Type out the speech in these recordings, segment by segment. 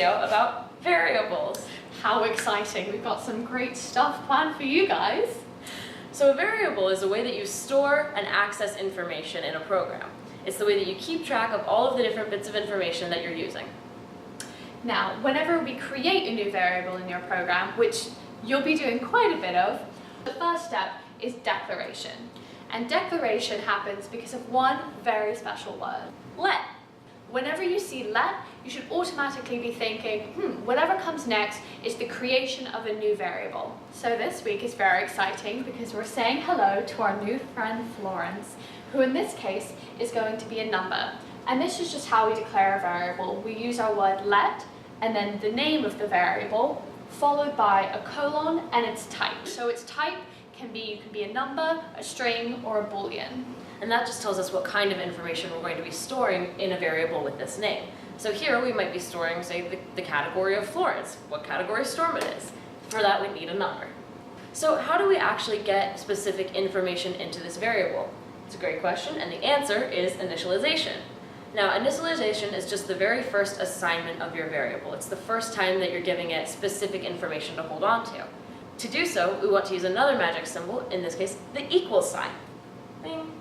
video about variables. How exciting, we've got some great stuff planned for you guys. So a variable is a way that you store and access information in a program. It's the way that you keep track of all of the different bits of information that you're using. Now, whenever we create a new variable in your program, which you'll be doing quite a bit of, the first step is declaration. And declaration happens because of one very special word, let. Whenever you see let, you should automatically be thinking, whatever comes next is the creation of a new variable. So this week is very exciting because we're saying hello to our new friend Florence, who in this case is going to be a number. And this is just how we declare a variable. We use our word let, and then the name of the variable, followed by a colon and its type. So its type can be a number, a string, or a boolean. And that just tells us what kind of information we're going to be storing in a variable with this name. So here we might be storing, say, the category of Florence, what category storm it is. For that we need a number. So how do we actually get specific information into this variable? It's a great question, and the answer is initialization. Now, initialization is just the very first assignment of your variable. It's the first time that you're giving it specific information to hold on to. To do so, we want to use another magic symbol, in this case, the equal sign. Bing.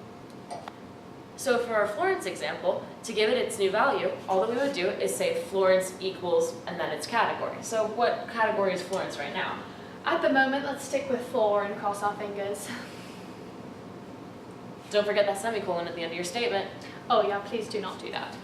So for our Florence example, to give it its new value, all that we would do is say Florence equals and then its category. So what category is Florence right now? At the moment, let's stick with 4 and cross our fingers. Don't forget that semicolon at the end of your statement. Oh yeah, please do not do that.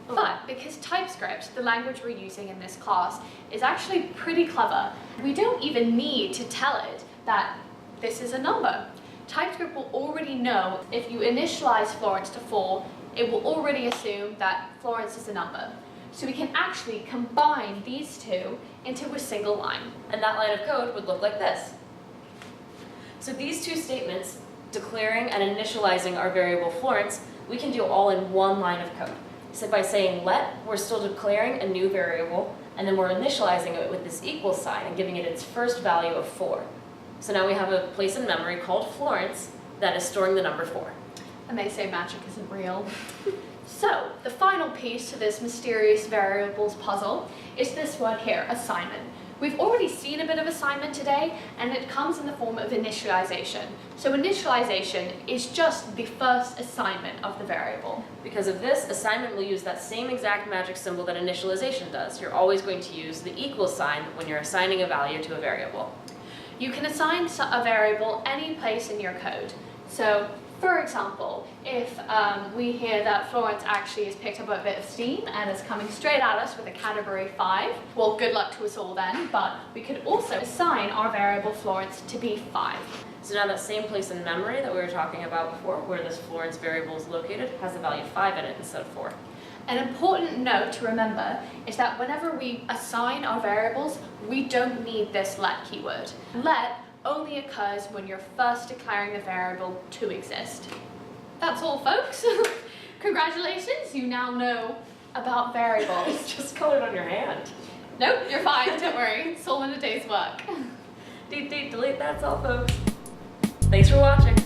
But because TypeScript, the language we're using in this class, is actually pretty clever, we don't even need to tell it that this is a number. TypeScript will already know if you initialize Florence to 4, it will already assume that Florence is a number. So we can actually combine these two into a single line. And that line of code would look like this. So these two statements, declaring and initializing our variable Florence, we can do all in one line of code. So by saying let, we're still declaring a new variable, and then we're initializing it with this equal sign and giving it its first value of 4. So now we have a place in memory called Florence that is storing the number 4. And they say magic isn't real. So the final piece to this mysterious variables puzzle is this word here, assignment. We've already seen a bit of assignment today, and it comes in the form of initialization. So initialization is just the first assignment of the variable. Because of this, assignment will use that same exact magic symbol that initialization does. You're always going to use the equal sign when you're assigning a value to a variable. You can assign a variable any place in your code. So, for example, if we hear that Florence actually has picked up a bit of steam and is coming straight at us with a category 5, well, good luck to us all then, but we could also assign our variable Florence to be 5. So now that same place in memory that we were talking about before, where this Florence variable is located, has the value 5 in it instead of 4. An important note to remember is that whenever we assign our variables, we don't need this let keyword. Let only occurs when you're first declaring the variable to exist. That's all, folks. Congratulations, you now know about variables. It's just colored on your hand. Nope, you're fine, don't worry. It's all in a day's work. Delete, that's all, folks. Thanks for watching.